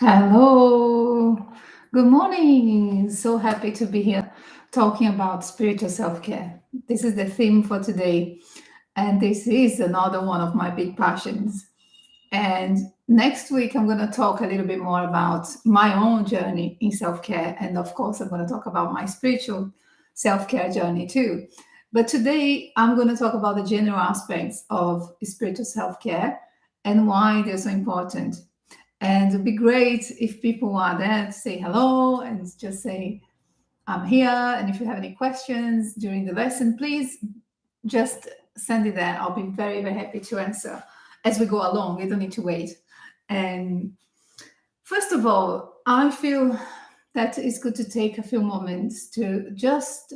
Hello, good morning. So happy to be here talking about spiritual self care. This is the theme for today, and this is another one of my big passions. And next week, I'm going to talk a little bit more about my own journey in self care. And of course, I'm going to talk about my spiritual self care journey too. But today, I'm going to talk about the general aspects of spiritual self care and why they're so important. And it'd be great if people are there to say hello and just say, I'm here. And if you have any questions during the lesson, please just send it there. I'll be very, very happy to answer as we go along. You don't need to wait. And first of all, I feel that it's good to take a few moments to just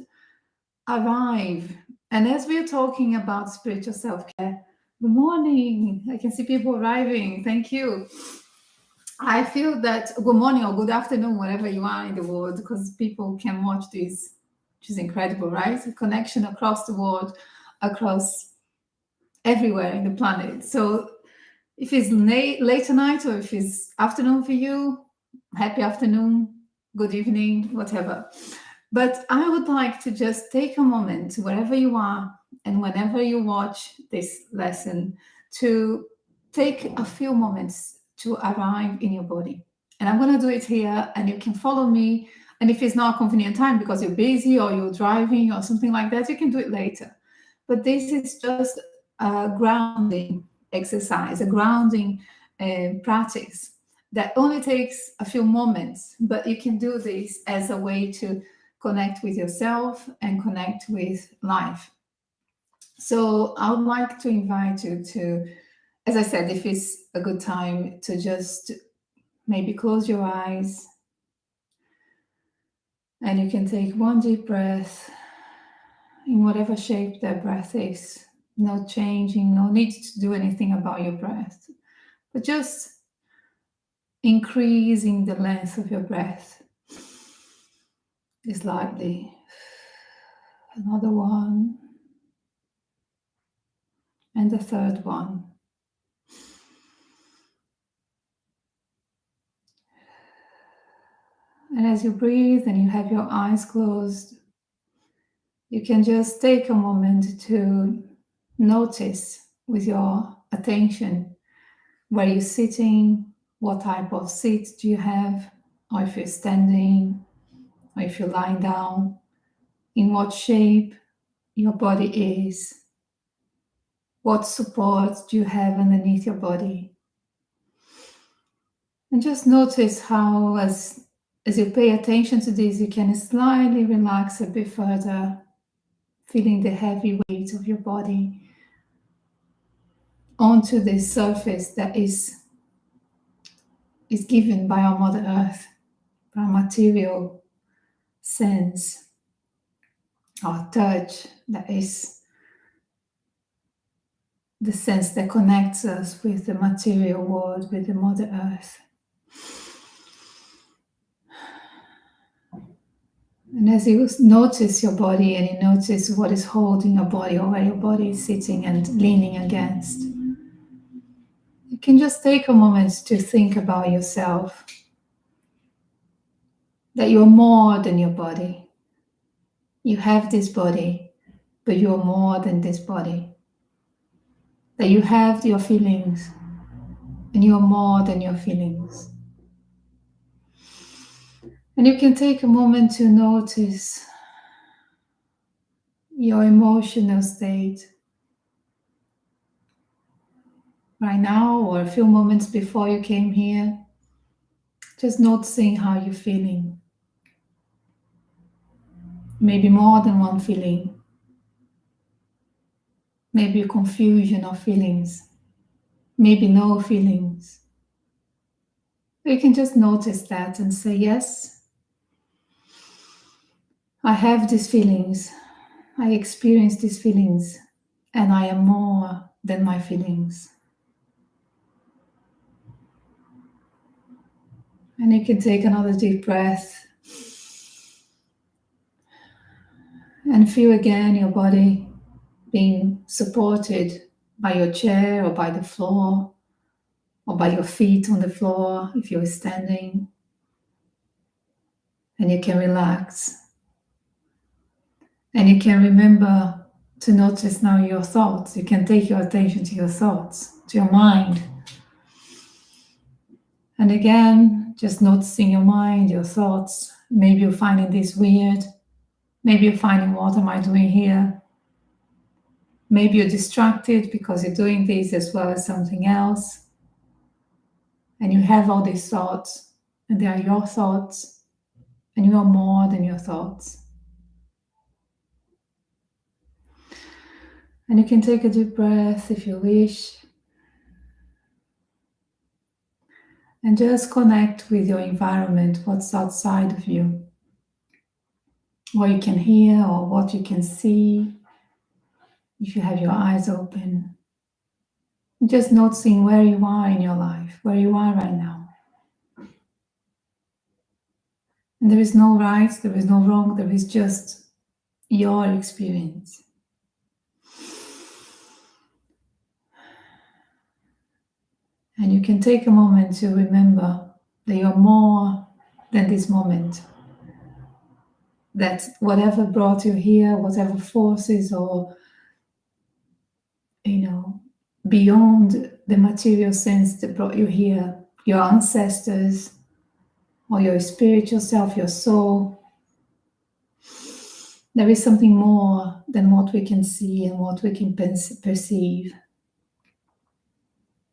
arrive. And as we're talking about spiritual self care, good morning. I can see people arriving. Thank you. I feel that good morning or good afternoon, wherever you are in the world, because people can watch this, which is incredible, right? A connection across the world, across everywhere in the planet. So if it's late tonight or if it's afternoon for you, happy afternoon, good evening, whatever. But I would like to just take a moment, wherever you are and whenever you watch this lesson, to take a few moments to arrive in your body. And I'm going to do it here, and you can follow me. And if it's not a convenient time because you're busy or you're driving or something like that, you can do it later. But this is just a grounding exercise, a grounding practice that only takes a few moments, but you can do this as a way to connect with yourself and connect with life. So I would like to invite you to, as I said, if it's a good time to just maybe close your eyes and you can take one deep breath in whatever shape that breath is. No changing, no need to do anything about your breath, but just increasing the length of your breath slightly. Another one. And the third one. And as you breathe and you have your eyes closed, you can just take a moment to notice with your attention where you're sitting, what type of seat do you have, or if you're standing, or if you're lying down, in what shape your body is, what support do you have underneath your body. And just notice how, as you pay attention to this, you can slightly relax a bit further, feeling the heavy weight of your body onto this surface that is given by our Mother Earth, by our material sense, our touch, that is the sense that connects us with the material world, with the Mother Earth. And as you notice your body and you notice what is holding your body or where your body is sitting and leaning against, you can just take a moment to think about yourself, that you're more than your body. You have this body, but you're more than this body. That you have your feelings, and you're more than your feelings. And you can take a moment to notice your emotional state right now or a few moments before you came here. Just noticing how you're feeling. Maybe more than one feeling. Maybe a confusion of feelings. Maybe no feelings. You can just notice that and say, yes, I have these feelings. I experience these feelings, and I am more than my feelings. And you can take another deep breath and feel again your body being supported by your chair or by the floor, or by your feet on the floor if you're standing. And you can relax. And you can remember to notice now your thoughts. You can take your attention to your thoughts, to your mind. And again, just noticing your mind, your thoughts. Maybe you're finding this weird. Maybe you're finding, what am I doing here? Maybe you're distracted because you're doing this as well as something else. And you have all these thoughts, and they are your thoughts, and you are more than your thoughts. And you can take a deep breath if you wish. And just connect with your environment, what's outside of you, what you can hear or what you can see if you have your eyes open. Just noticing where you are in your life, where you are right now. And there is no right, there is no wrong, there is just your experience. And you can take a moment to remember that you're more than this moment. That whatever brought you here, whatever forces or, beyond the material sense that brought you here, your ancestors or your spiritual self, your soul, there is something more than what we can see and what we can perceive.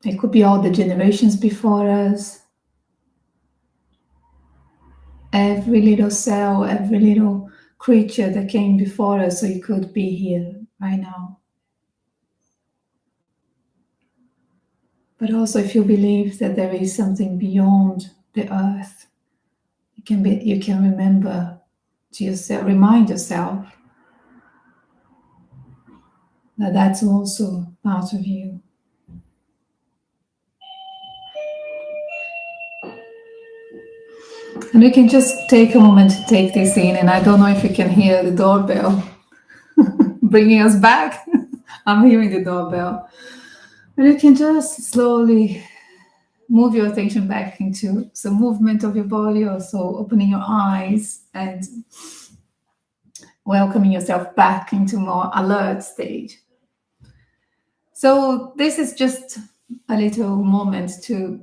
It could be all the generations before us, every little cell, every little creature that came before us, so you could be here right now. But also, if you believe that there is something beyond the earth, you can remember to yourself, remind yourself that that's also part of you. And we can just take a moment to take this in. And I don't know if you can hear the doorbell bringing us back. I'm hearing the doorbell. And you can just slowly move your attention back into some movement of your body, also opening your eyes and welcoming yourself back into more alert stage. So this is just a little moment to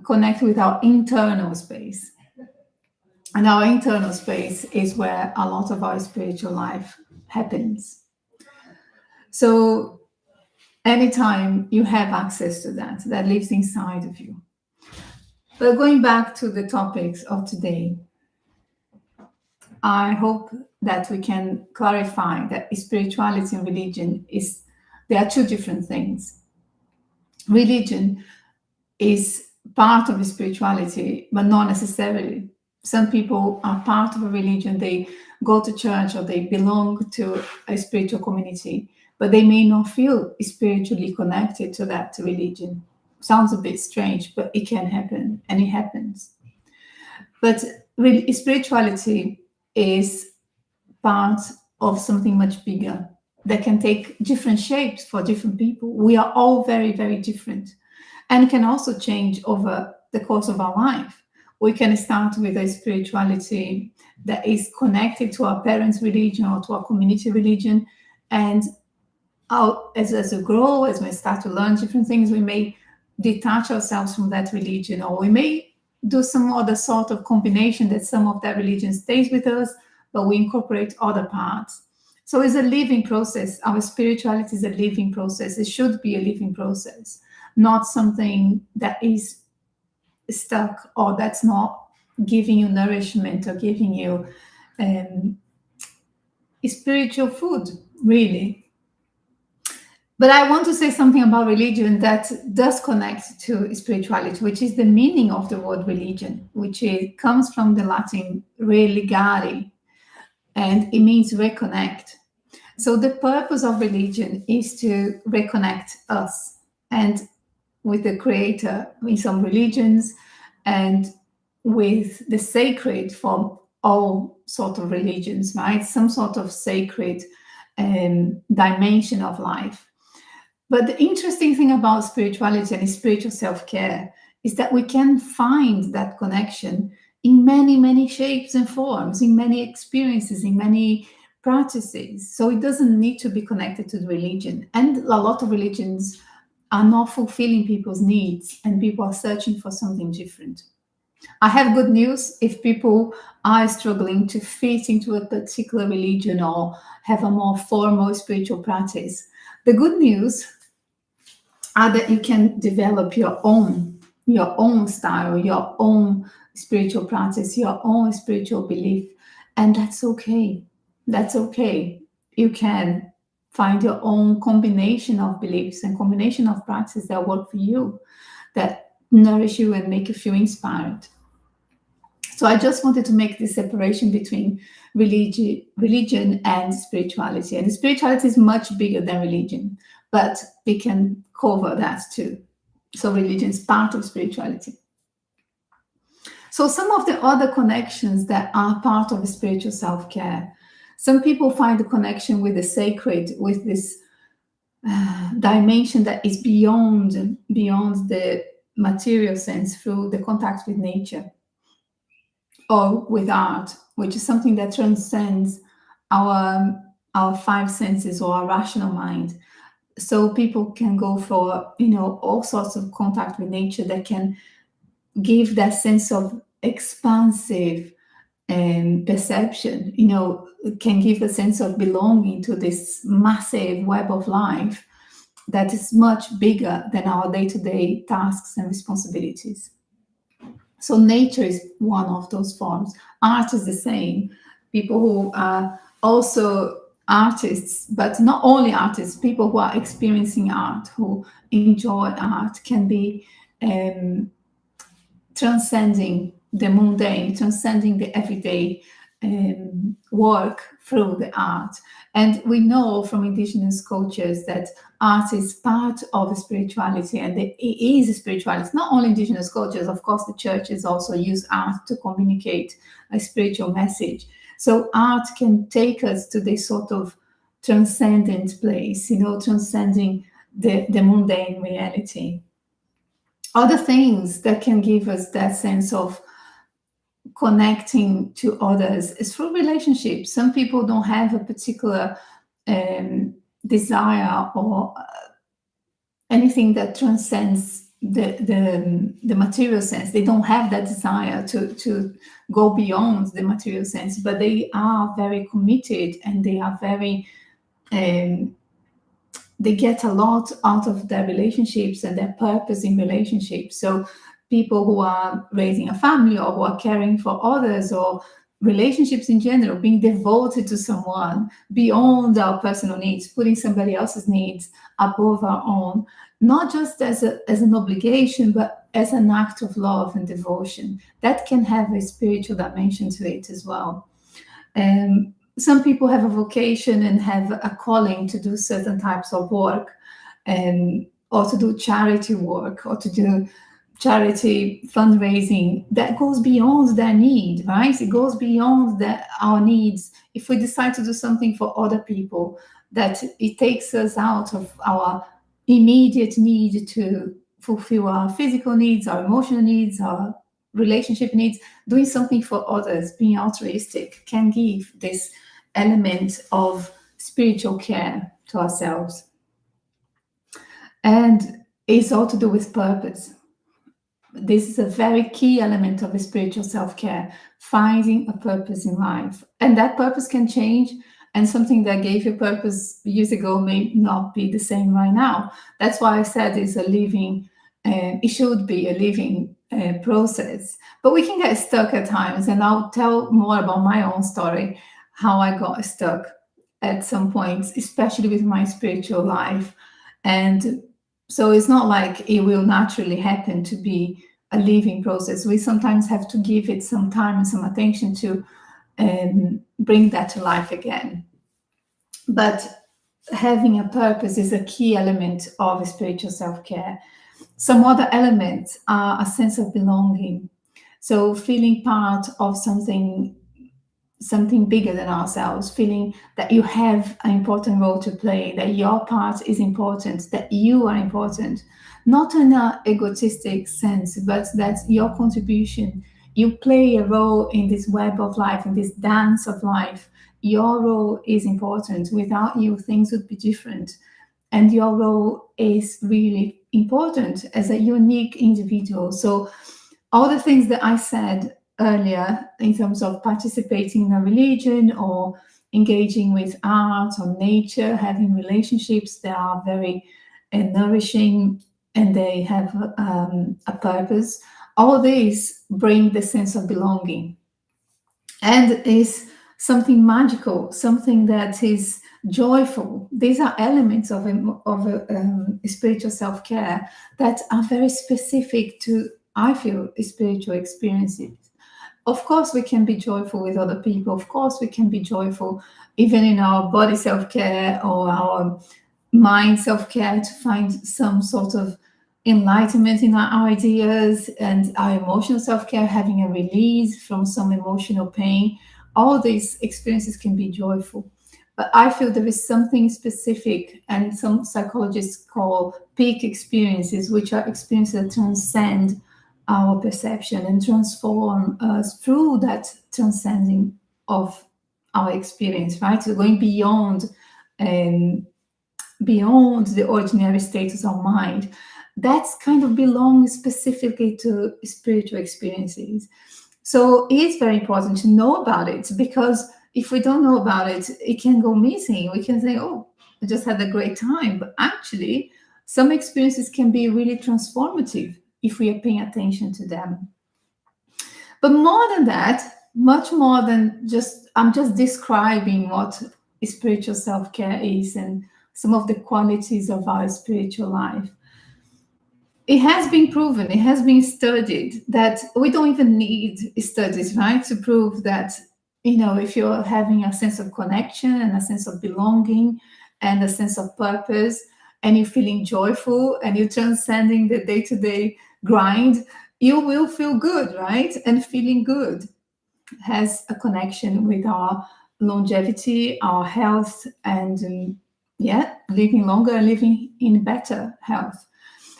connect with our internal space. And our internal space is where a lot of our spiritual life happens. So anytime you have access to that, that lives inside of you. But going back to the topics of today, I hope that we can clarify that spirituality and religion they are two different things. Religion is part of spirituality, but not necessarily. Some people are part of a religion, they go to church or they belong to a spiritual community, but they may not feel spiritually connected to that religion. Sounds a bit strange, but it can happen, and it happens. But spirituality is part of something much bigger that can take different shapes for different people. We are all very, very different and can also change over the course of our life. We can start with a spirituality that is connected to our parents' religion or to our community religion. And as we grow, as we start to learn different things, we may detach ourselves from that religion, or we may do some other sort of combination that some of that religion stays with us, but we incorporate other parts. So it's a living process. Our spirituality is a living process. It should be a living process, not something that is stuck or that's not giving you nourishment or giving you spiritual food, really. But I want to say something about religion that does connect to spirituality, which is the meaning of the word religion, which comes from the Latin religare, and it means reconnect. So the purpose of religion is to reconnect us and with the Creator in some religions, and with the sacred from all sort of religions, right? Some sort of sacred dimension of life. But the interesting thing about spirituality and spiritual self care is that we can find that connection in many, many shapes and forms, in many experiences, in many practices. So it doesn't need to be connected to the religion. And a lot of religions are not fulfilling people's needs, and people are searching for something different. I have good news if people are struggling to fit into a particular religion or have a more formal spiritual practice. The good news are that you can develop your own style, your own spiritual practice, your own spiritual belief, and that's okay. That's okay. You can find your own combination of beliefs and combination of practices that work for you, that nourish you and make you feel inspired. So I just wanted to make this separation between religion and spirituality. And spirituality is much bigger than religion, but we can cover that too. So religion is part of spirituality. So some of the other connections that are part of spiritual self-care. Some people find the connection with the sacred, with this dimension that is beyond the material sense through the contact with nature or with art, which is something that transcends our our five senses or our rational mind. So people can go for all sorts of contact with nature that can give that sense of expansive perception. It can give a sense of belonging to this massive web of life that is much bigger than our day-to-day tasks and responsibilities. So nature is one of those forms. Art is the same. People who are also artists, but not only artists, people who are experiencing art, who enjoy art, can be um, transcending the mundane, transcending the everyday work through the art. And we know from indigenous cultures that art is part of spirituality, and it is spirituality. Not only indigenous cultures, of course, the churches also use art to communicate a spiritual message. So art can take us to this sort of transcendent place, transcending the mundane reality. Other things that can give us that sense of connecting to others is through relationships. Some people don't have a particular desire or anything that transcends the material sense. They don't have that desire to go beyond the material sense, but they are very committed, and they are very um, they get a lot out of their relationships and their purpose in relationships. So people who are raising a family or who are caring for others, or relationships in general, being devoted to someone beyond our personal needs, putting somebody else's needs above our own, not just as an obligation, but as an act of love and devotion. That can have a spiritual dimension to it as well. Some people have a vocation and have a calling to do certain types of work, or to do charity work, or to do charity fundraising that goes beyond their need, right? It goes beyond our needs. If we decide to do something for other people, that it takes us out of our immediate need to fulfill our physical needs, our emotional needs, our relationship needs. Doing something for others, being altruistic, can give this element of spiritual care to ourselves. And it's all to do with purpose. This is a very key element of the spiritual self-care, finding a purpose in life. And that purpose can change, and something that gave you purpose years ago may not be the same right now. That's why I said it should be a living process. But we can get stuck at times, and I'll tell more about my own story, how I got stuck at some points, especially with my spiritual life. And so it's not like it will naturally happen to be a living process. We sometimes have to give it some time and some attention to bring that to life again. But having a purpose is a key element of spiritual self-care. Some other elements are a sense of belonging. So feeling part of something something bigger than ourselves, feeling that you have an important role to play, that your part is important, that you are important, not in an egotistic sense, but that your contribution, you play a role in this web of life, in this dance of life. Your role is important. Without you, things would be different. And your role is really important as a unique individual. So all the things that I said earlier in terms of participating in a religion or engaging with art or nature, having relationships that are very nourishing and they have a purpose, all these bring the sense of belonging and is something magical, something that is joyful. These are elements of spiritual self care that are very specific to, I feel, spiritual experiences. Of course, we can be joyful with other people. Of course, we can be joyful even in our body self care or our mind self-care to find some sort of enlightenment in our ideas, and our emotional self-care, having a release from some emotional pain. All these experiences can be joyful, but I feel there is something specific, and some psychologists call peak experiences, which are experiences that transcend our perception and transform us through that transcending of our experience, right? So going um, beyond the ordinary status of mind. That's kind of belongs specifically to spiritual experiences. So it's very important to know about it, because if we don't know about it, it can go missing. We can say, oh, I just had a great time. But actually, some experiences can be really transformative if we are paying attention to them. But more than that, much more than just, I'm just describing what spiritual self care is and some of the qualities of our spiritual life. It has been proven, it has been studied that we don't even need studies, right, to prove that, if you're having a sense of connection and a sense of belonging and a sense of purpose, and you're feeling joyful and you're transcending the day to day grind, you will feel good, right? And feeling good has a connection with our longevity, our health, and yeah, living longer and living in better health.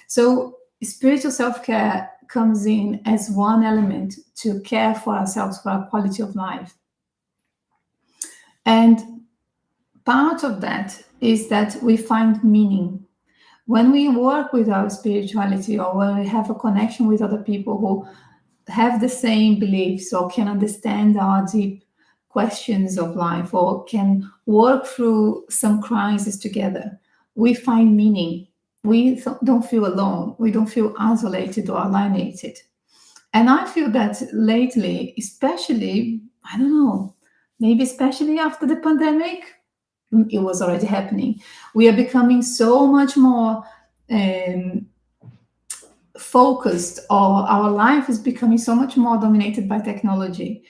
So spiritual self-care comes in as one element to care for ourselves, for our quality of life. And part of that is that we find meaning. When we work with our spirituality, or when we have a connection with other people who have the same beliefs or can understand our deep questions of life or can work through some crisis together, we find meaning. We don't feel alone. We don't feel isolated or alienated. And I feel that lately, especially, I don't know, maybe especially after the pandemic, it was already happening. We are becoming so much more um, focused, or our life is becoming so much more dominated by technology.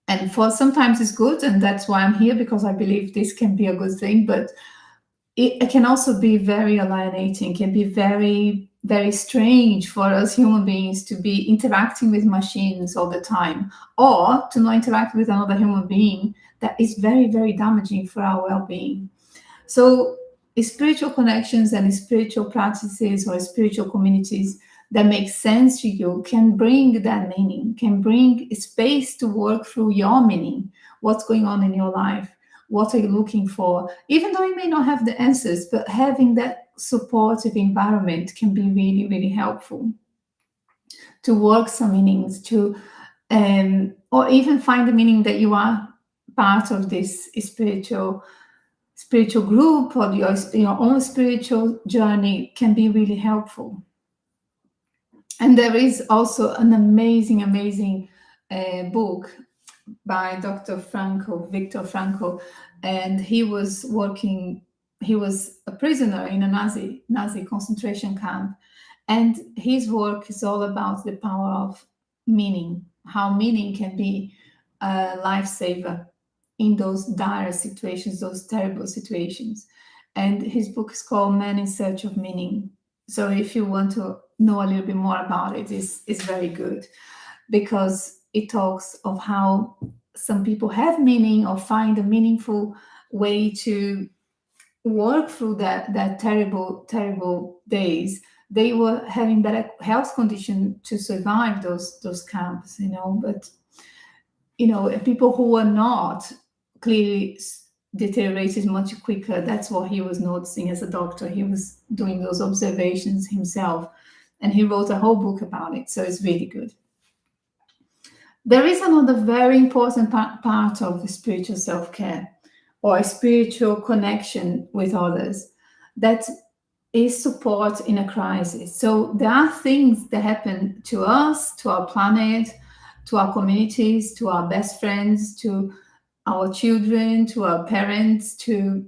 And for sometimes it's good, and that's why I'm here, because I believe this can be a good thing, but it can also be very alienating, can be very, very strange for us human beings to be interacting with machines all the time, or to not interact with another human being. That is very, very damaging for our well-being. So spiritual connections and spiritual practices or spiritual communities that make sense to you can bring that meaning, can bring space to work through your meaning. What's going on in your life? What are you looking for? Even though you may not have the answers, but having that supportive environment can be really, really helpful to work some meanings, to or even find the meaning that you are part of this spiritual group, or your own spiritual journey can be really helpful. And there is also an amazing, amazing book by Dr. Franco, Viktor Frankl, and he was a prisoner in a Nazi concentration camp. And his work is all about the power of meaning, how meaning can be a lifesaver in those dire situations, those terrible situations. And his book is called Man in Search of Meaning. So if you want to know a little bit more about it, it's very good, because it talks of how some people have meaning or find a meaningful way to work through that terrible days, they were having better health condition to survive those camps, but people who were not clearly deteriorated much quicker. That's what he was noticing as a doctor. He was doing those observations himself, and he wrote a whole book about it, so it's really good. There is another very important part of spiritual self-care or a spiritual connection with others that is support in a crisis. So there are things that happen to us, to our planet, to our communities, to our best friends, to our children, to our parents, to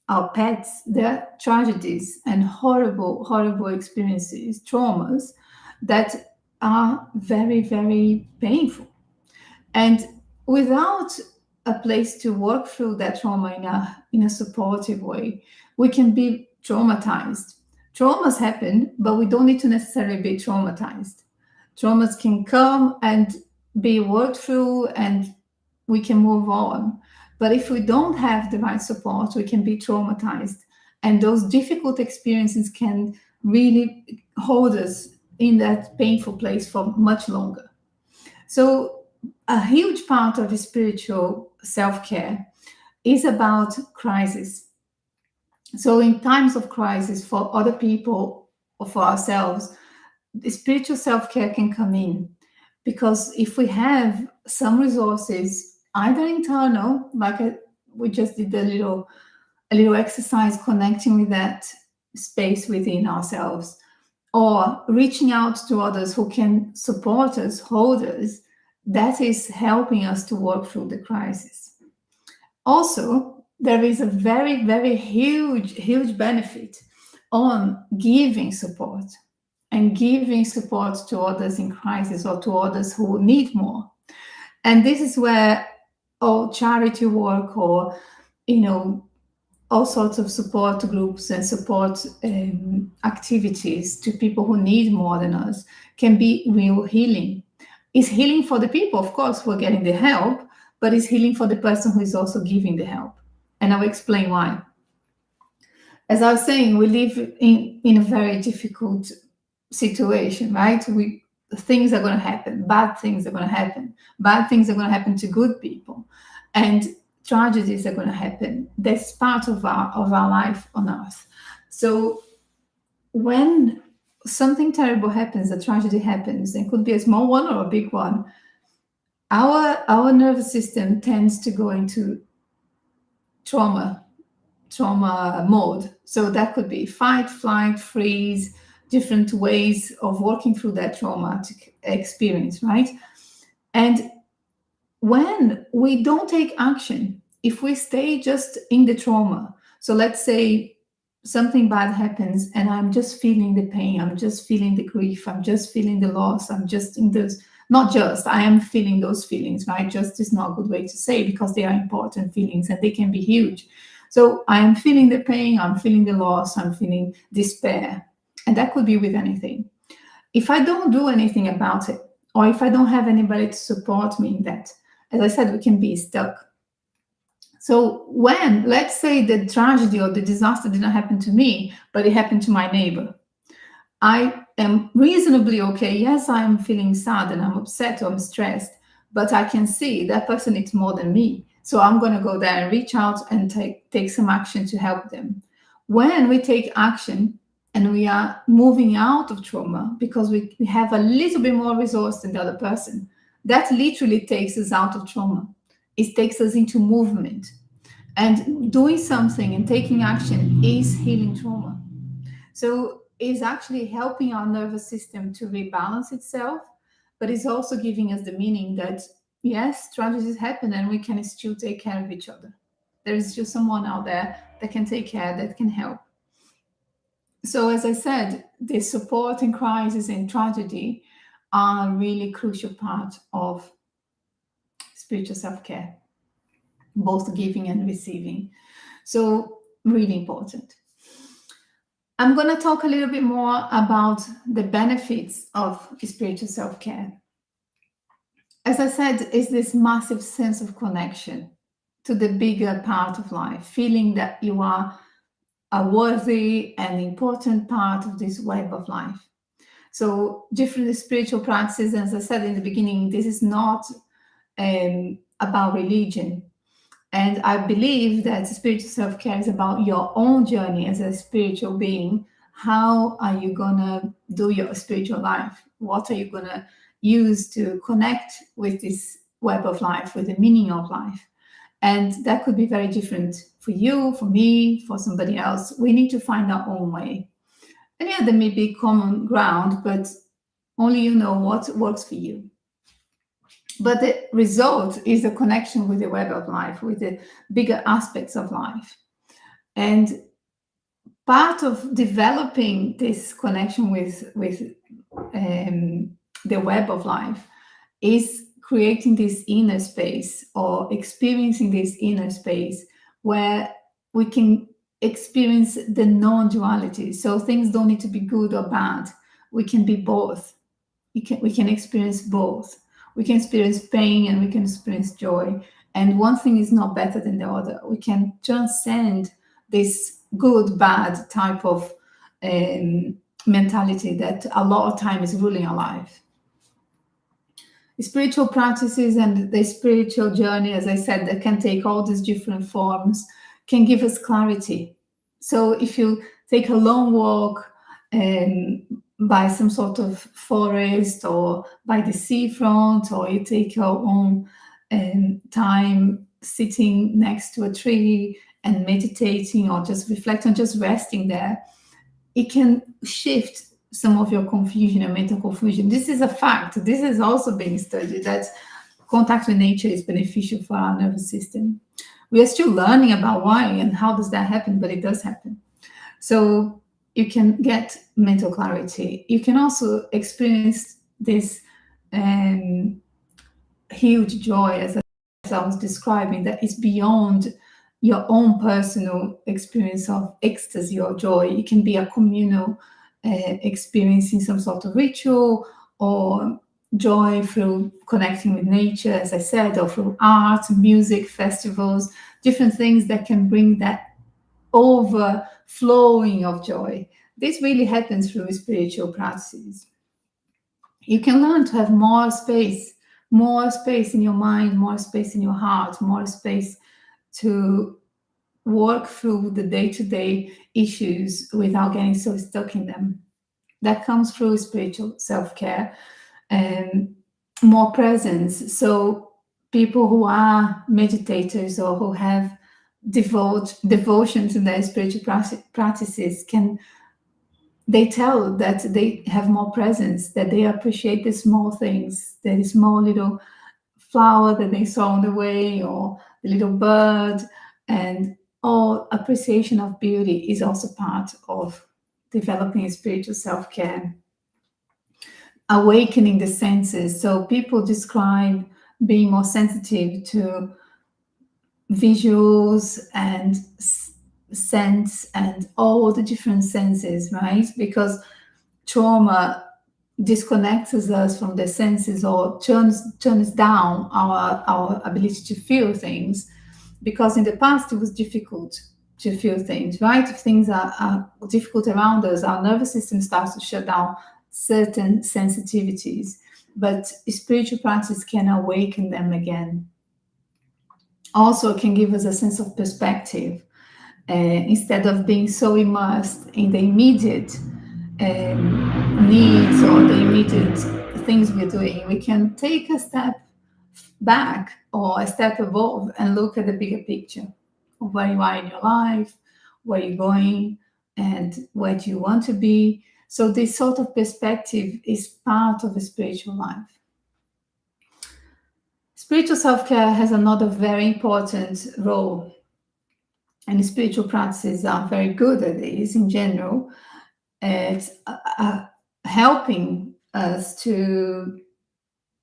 our pets. There are tragedies and horrible, horrible experiences, traumas that are very, very painful. And without a place to work through that trauma in a supportive way, we can be traumatized. Traumas happen, but we don't need to necessarily be traumatized. Traumas can come and be worked through, and we can move on. But if we don't have the right support, we can be traumatized. And those difficult experiences can really hold us in that painful place for much longer. So, a huge part of spiritual self care is about crisis. So, in times of crisis for other people or for ourselves, the spiritual self care can come in, because if we have some resources, either internal, like we just did a little exercise connecting with that space within ourselves, or reaching out to others who can support us, hold us, that is helping us to work through the crisis. Also, there is a very, very huge, huge benefit on giving support and giving support to others in crisis or to others who need more. And this is where all charity work or, all sorts of support groups and support activities to people who need more than us can be real healing. It's healing for the people, of course, who are getting the help, but it's healing for the person who is also giving the help. And I'll explain why. As I was saying, we live in a very difficult situation, right? Things are going to happen, bad things are going to happen, bad things are going to happen to good people, and tragedies are going to happen. That's part of our life on earth. So when something terrible happens, a tragedy happens, it could be a small one or a big one, our nervous system tends to go into trauma mode. So that could be fight, flight, freeze, different ways of working through that traumatic experience, right? And when we don't take action, if we stay just in the trauma, so let's say something bad happens and I'm just feeling the pain, I'm just feeling the grief, I'm just feeling the loss, I'm just in those, not just, I am feeling those feelings, right? Just is not a good way to say, because they are important feelings and they can be huge. So I am feeling the pain, I'm feeling the loss, I'm feeling despair. And that could be with anything. If I don't do anything about it, or if I don't have anybody to support me in that, as I said, we can be stuck. So when, let's say, the tragedy or the disaster didn't happen to me, but it happened to my neighbor, I am reasonably okay. Yes, I'm feeling sad and I'm upset or I'm stressed, but I can see that person needs more than me. So I'm going to go there and reach out and take some action to help them. When we take action and we are moving out of trauma because we have a little bit more resource than the other person, that literally takes us out of trauma. It takes us into movement. And doing something and taking action is healing trauma. So it's actually helping our nervous system to rebalance itself, but it's also giving us the meaning that, yes, tragedies happen and we can still take care of each other. There is just someone out there that can take care, that can help. So, as I said, the support in crisis and tragedy are a really crucial part of spiritual self-care, both giving and receiving. So, really important. I'm going to talk a little bit more about the benefits of spiritual self-care. as I said, is this massive sense of connection to the bigger part of life, feeling that you are a worthy and important part of this web of life. So different spiritual practices, as I said in the beginning, this is not about religion. And I believe that spiritual self care is about your own journey as a spiritual being. How are you going to do your spiritual life? What are you going to use to connect with this web of life, with the meaning of life? And that could be very different for you, for me, for somebody else. We need to find our own way. And yeah, there may be common ground, but only you know what works for you. But the result is a connection with the web of life, with the bigger aspects of life. And part of developing this connection with the web of life is creating this inner space or experiencing this inner space where we can experience the non-duality. So things don't need to be good or bad. We can be both. We can experience both. We can experience pain and we can experience joy. And one thing is not better than the other. We can transcend this good, bad type of mentality that a lot of time is ruling our life. Spiritual practices and the spiritual journey, as I said, that can take all these different forms, can give us clarity. So if you take a long walk by some sort of forest or by the seafront, or you take your own time sitting next to a tree and meditating or just reflecting, just resting there, it can shift some of your confusion and mental confusion. This is a fact. This is also being studied, that contact with nature is beneficial for our nervous system. We are still learning about why and how does that happen, but it does happen. So you can get mental clarity. You can also experience this huge joy, as I was describing, that is beyond your own personal experience of ecstasy or joy. It can be a communal experiencing some sort of ritual, or joy through connecting with nature, as I said, or through art, music, festivals, different things that can bring that overflowing of joy. This really happens through spiritual practices. You can learn to have more space in your mind, more space in your heart, more space to work through the day-to-day issues without getting so stuck in them. That comes through spiritual self-care and more presence. So people who are meditators or who have devotion to their spiritual practices they tell that they have more presence, that they appreciate the small things, the small little flower that they saw on the way, or the little bird, and all appreciation of beauty is also part of developing spiritual self-care. Awakening the senses. So people describe being more sensitive to visuals and sense and all the different senses, right? Because trauma disconnects us from the senses or turns down our ability to feel things, because in the past it was difficult to feel things, right? If things are difficult around us, our nervous system starts to shut down certain sensitivities, but spiritual practice can awaken them again. Also, it can give us a sense of perspective. Instead of being so immersed in the immediate needs or the immediate things we're doing, we can take a step back or a step above and look at the bigger picture of where you are in your life, where you're going, and where do you want to be. So this sort of perspective is part of a spiritual life. Spiritual self-care has another very important role, and spiritual practices are very good at this in general. It's helping us to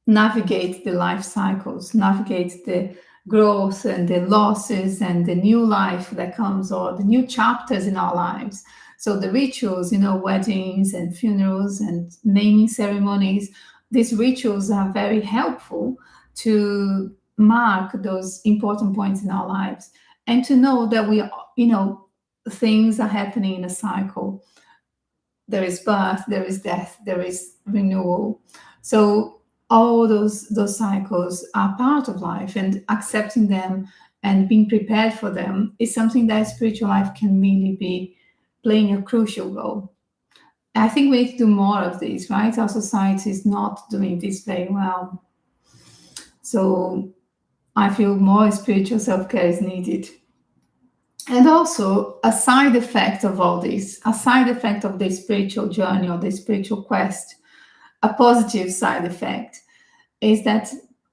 navigate the life cycles, navigate the growth and the losses and the new life that comes, or the new chapters in our lives. So the rituals, weddings and funerals and naming ceremonies these rituals are very helpful to mark those important points in our lives and to know that things are happening in a cycle. There is birth, there is death, there is renewal. So all those cycles are part of life, and accepting them and being prepared for them is something that spiritual life can really be playing a crucial role. I think we need to do more of this, right? Our society is not doing this very well. So I feel more spiritual self-care is needed. And also, a side effect of all this, a side effect of the spiritual journey or the spiritual quest, a positive side effect is that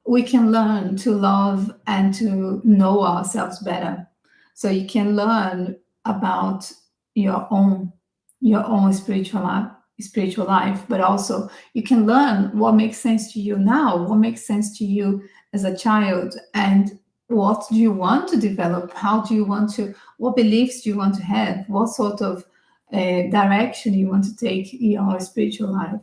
we can learn to love and to know ourselves better. So you can learn about your own your own spiritual life, but also you can learn what makes sense to you now, what makes sense to you as a child, and what do you want to develop, how do you want to, what beliefs do you want to have, what sort of direction you want to take your spiritual life.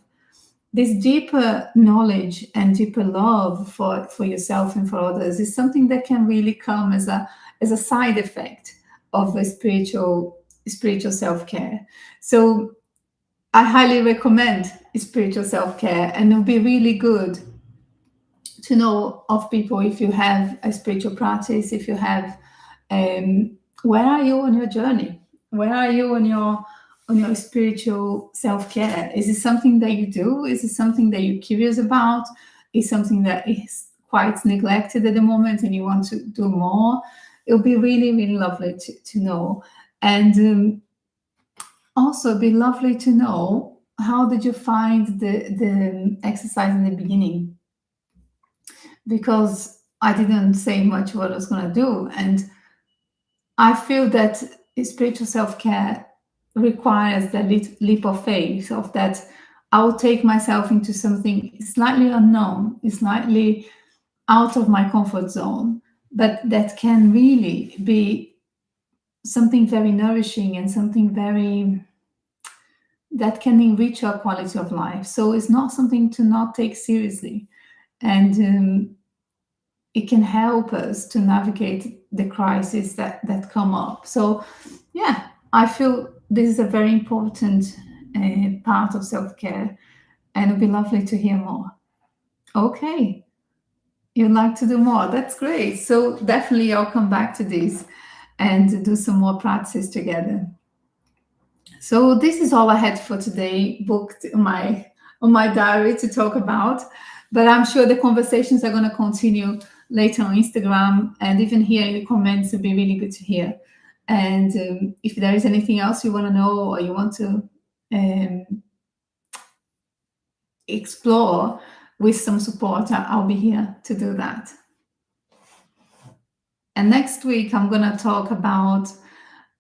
This deeper knowledge and deeper love for yourself and for others is something that can really come as a side effect of a spiritual self-care. So I highly recommend spiritual self-care, and it'll be really good to know of people if you have a spiritual practice, if you have where are you on your journey? Where are you on your spiritual self-care? Is it something that you do? Is it something that you're curious about? Is something that is quite neglected at the moment and you want to do more? It'll be really, really lovely to know. And also it'd be lovely to know, how did you find the exercise in the beginning? Because I didn't say much what I was going to do. And I feel that spiritual self care requires that leap of faith of that I will take myself into something slightly unknown, slightly out of my comfort zone, but that can really be something very nourishing and something very that can enrich our quality of life. So it's not something to not take seriously. And it can help us to navigate the crises that come up. So, yeah, I feel this is a very important part of self care, and it'd be lovely to hear more. Okay, you'd like to do more? That's great. So, definitely, I'll come back to this and do some more practices together. So, this is all I had for today, booked on my diary to talk about. But I'm sure the conversations are going to continue later on Instagram, and even here in the comments would be really good to hear. And if there is anything else you want to know or you want to um, explore with some support, I'll be here to do that. And next week, I'm going to talk about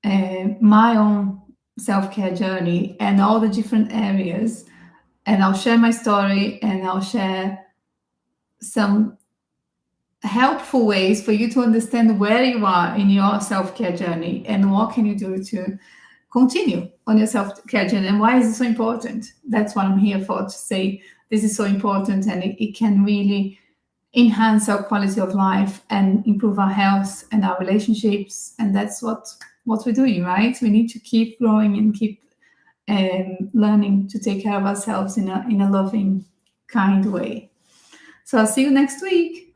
my own self-care journey and all the different areas. And I'll share my story, and I'll share some helpful ways for you to understand where you are in your self-care journey and what can you do to continue on your self-care journey and why is it so important. That's what I'm here for, to say this is so important, and it can really enhance our quality of life and improve our health and our relationships. And that's what we're doing, right? We need to keep growing and keep learning to take care of ourselves in a loving, kind way. So I'll see you next week.